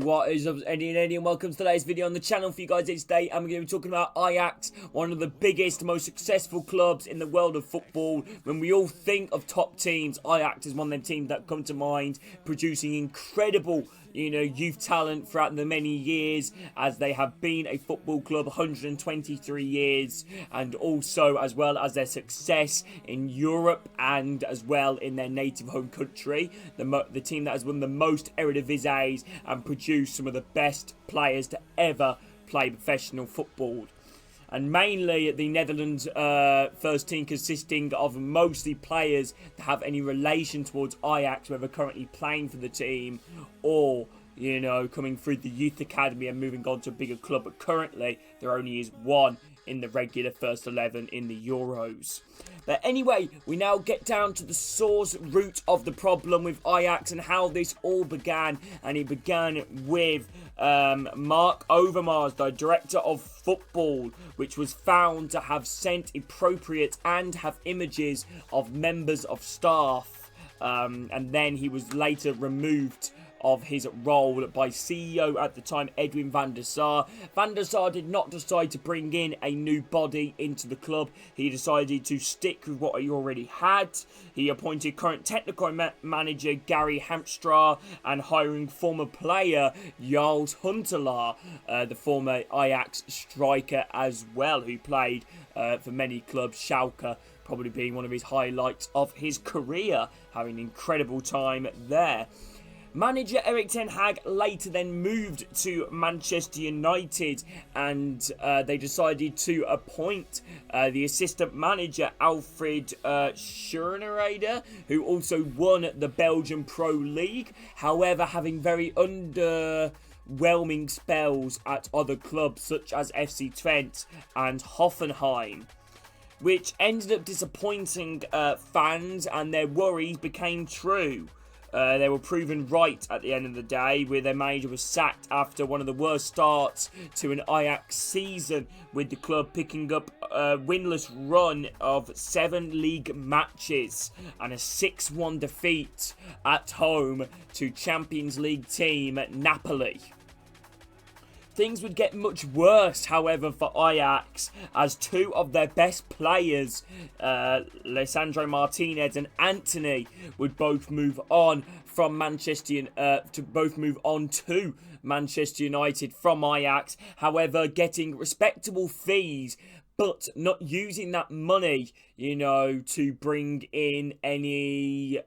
What is up, Eddie and Eddie, and welcome to today's video on the channel for you guys today. I'm going to be talking about Ajax, one of the biggest, most successful clubs in the world of football. When we all think of top teams, Ajax is one of them teams that come to mind, producing incredible youth talent throughout the many years, as they have been a football club 123 years, and also as well as their success in Europe and as well in their native home country. The team that has won the most Eredivisie and produced some of the best players to ever play professional football. And mainly the Netherlands first team, consisting of mostly players that have any relation towards Ajax, whether currently playing for the team or, coming through the youth academy and moving on to a bigger club. But currently, there only is one in the regular first 11 in the Euros. But anyway, we now get down to the source root of the problem with Ajax and how this all began. And it began with Mark Overmars, the director of football, which was found to have sent inappropriate and have images of members of staff. And then he was later removed of his role by CEO at the time, Edwin van der Sar. Van der Sar did not decide to bring in a new body into the club. He decided to stick with what he already had. He appointed current technical manager Gary Hamstra and hiring former player Jarls Huntelaar, the former Ajax striker as well, who played for many clubs, Schalke probably being one of his highlights of his career, having an incredible time there. Manager Erik ten Hag later then moved to Manchester United, and they decided to appoint the assistant manager Alfred Schoenreder, who also won the Belgian Pro League, however having very underwhelming spells at other clubs such as FC Twente and Hoffenheim, which ended up disappointing fans, and their worries became true. They were proven right at the end of the day, where their manager was sacked after one of the worst starts to an Ajax season, with the club picking up a winless run of 7 league matches and a 6-1 defeat at home to Champions League team Napoli. Things would get much worse, however, for Ajax, as 2 of their best players, Lisandro Martinez and Antony, would both move on from to Manchester United from Ajax. However, getting respectable fees, but not using that money, to bring in any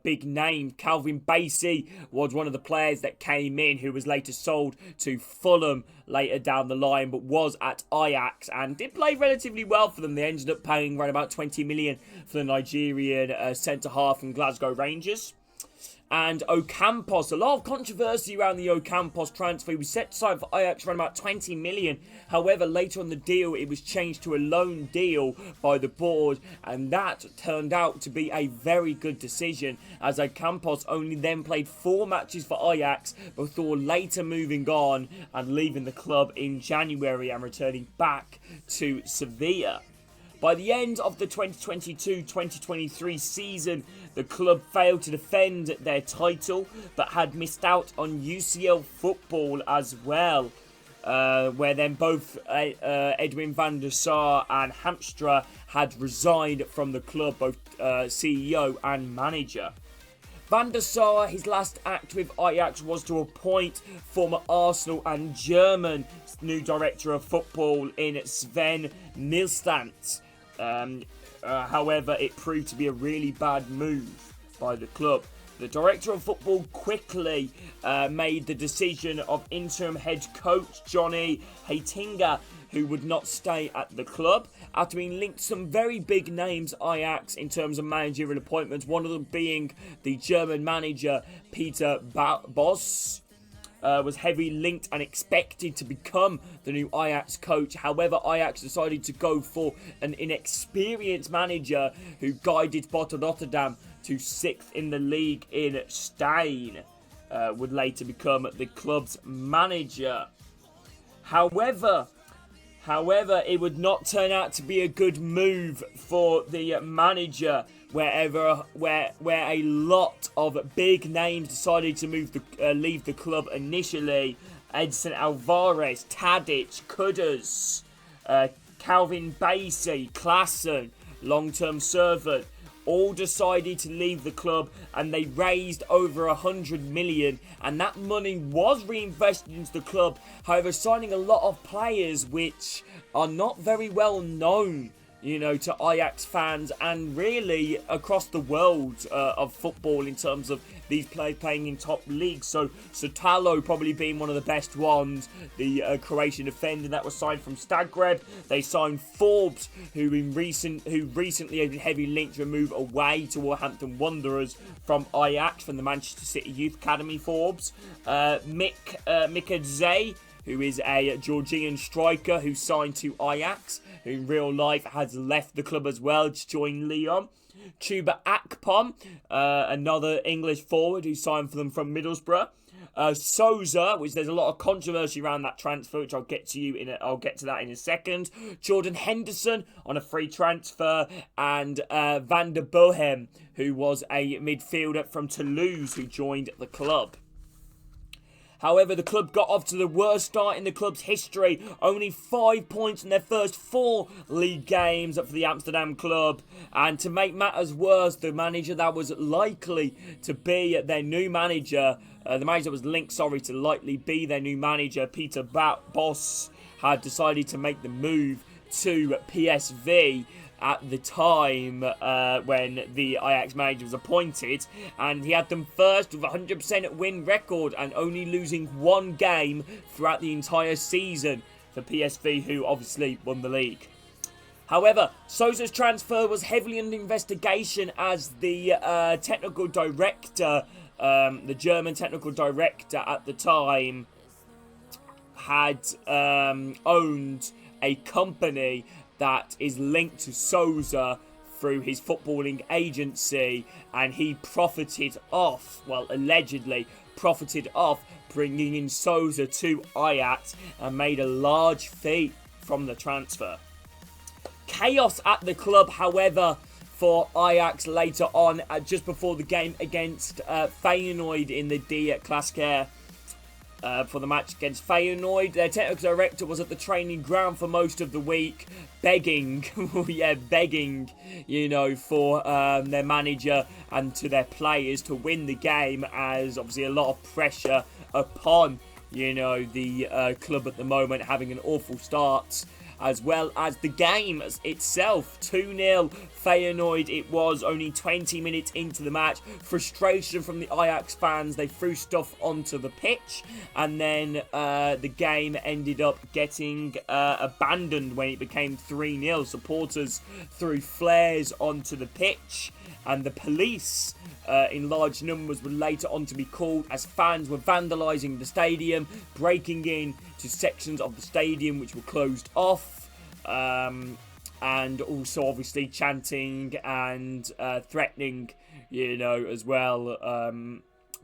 big name. Calvin Bassey was one of the players that came in, who was later sold to Fulham later down the line, but was at Ajax and did play relatively well for them. They ended up paying around about 20 million for the Nigerian centre-half from Glasgow Rangers. And Ocampos, a lot of controversy around the Ocampos transfer. He was set to sign for Ajax around about 20 million. However, later on the deal, it was changed to a loan deal by the board, and that turned out to be a very good decision, as Ocampos only then played 4 matches for Ajax before later moving on and leaving the club in January and returning back to Sevilla. By the end of the 2022-2023 season, the club failed to defend their title, but had missed out on UCL football as well, where then both Edwin van der Sar and Hamstra had resigned from the club, both CEO and manager. Van der Sar, his last act with Ajax was to appoint former Arsenal and German new director of football in Sven Milstant. However, it proved to be a really bad move by the club. The director of football quickly made the decision of interim head coach Johnny Heitinga, who would not stay at the club, after being linked to some very big names Ajax in terms of managerial appointments, one of them being the German manager Peter Bosz. Was heavily linked and expected to become the new Ajax coach. However, Ajax decided to go for an inexperienced manager who guided Rotterdam to 6th in the league in Stein. Would later become the club's manager. However, However, it would not turn out to be a good move for the manager, where a lot of big names decided to leave the club initially. Edson Alvarez, Tadic, Kudus, Calvin Bassey, Klassen, long-term servant, all decided to leave the club, and they raised over 100 million, and that money was reinvested into the club. However, signing a lot of players which are not very well known, you know, to Ajax fans and really across the world of football in terms of these players playing in top leagues. So Talo probably being one of the best ones, the Croatian defender that was signed from Zagreb. They signed Forbes, who recently had been heavily linked to a move away to Wolverhampton Wanderers from Ajax, from the Manchester City Youth Academy. Forbes, Mikadze, who is a Georgian striker who signed to Ajax, who in real life has left the club as well to join Lyon. Chuba Akpom, another English forward who signed for them from Middlesbrough. Souza, which there's a lot of controversy around that transfer, which I'll get to that in a second. Jordan Henderson on a free transfer, and Van der Bohem, who was a midfielder from Toulouse who joined the club. However, the club got off to the worst start in the club's history. Only 5 points in their first 4 league games for the Amsterdam club. And to make matters worse, the manager that was likely to be their new manager, the manager that was linked, to likely be their new manager, Peter Bosz, had decided to make the move to PSV at the time when the Ajax manager was appointed, and he had them first with a 100% win record and only losing 1 game throughout the entire season for PSV, who obviously won the league. However, Souza's transfer was heavily under investigation as the technical director, the German technical director at the time, had owned a company that is linked to Souza through his footballing agency, and he allegedly profited off bringing in Souza to Ajax and made a large fee from the transfer. Chaos at the club, however, for Ajax later on, just before the game against Feyenoord in the D-Klassiker. For the match against Feyenoord, their technical director was at the training ground for most of the week, begging, you know, for their manager and to their players to win the game, as obviously a lot of pressure upon, you know, the club at the moment, having an awful start, as well as the game itself. 2-0 Feyenoord it was, only 20 minutes into the match. Frustration from the Ajax fans, they threw stuff onto the pitch, and then the game ended up getting abandoned when it became 3-0. Supporters threw flares onto the pitch, and the police in large numbers were later on to be called, as fans were vandalising the stadium, breaking in to sections of the stadium which were closed off, and also obviously chanting and threatening, you know, as well,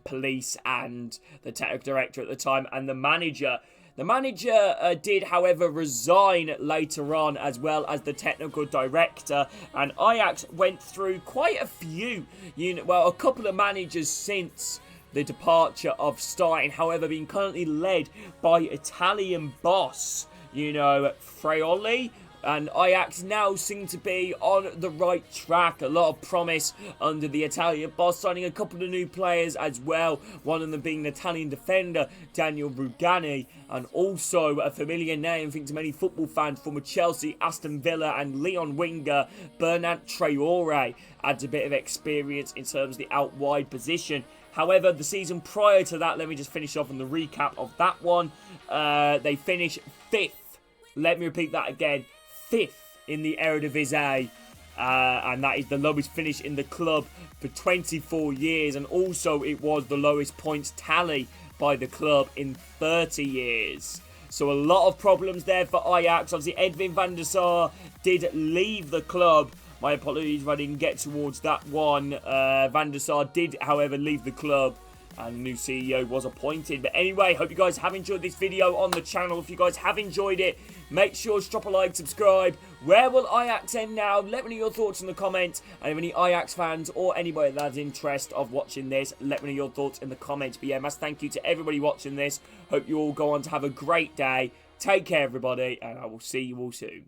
police and the technical director at the time and the manager. The manager did, however, resign later on, as well as the technical director, and Ajax went through quite a few, a couple of managers since the departure of Stein, however, being currently led by Italian boss, Fraioli. And Ajax now seem to be on the right track. A lot of promise under the Italian boss, signing a couple of new players as well. One of them being the Italian defender, Daniel Rugani. And also a familiar name, I think, to many football fans, former Chelsea, Aston Villa and Lyon winger, Bernat Traore. Adds a bit of experience in terms of the out-wide position. However, the season prior to that, let me just finish off on the recap of that one. They finished 5th. Let me repeat that again. 5th in the Eredivisie, and that is the lowest finish in the club for 24 years, and also it was the lowest points tally by the club in 30 yees. So a lot of problems there for Ajax. Obviously, Edwin van der Sar did leave the club. My apologies if I didn't get towards that one. Van der Sar did, however, leave the club and a new CEO was appointed. But anyway, hope you guys have enjoyed this video on the channel. If you guys have enjoyed it, make sure to drop a like, subscribe. Where will Ajax end now? Let me know your thoughts in the comments. And if any Ajax fans or anybody that has interest of watching this, let me know your thoughts in the comments. But yeah, massive thank you to everybody watching this. Hope you all go on to have a great day. Take care, everybody, and I will see you all soon.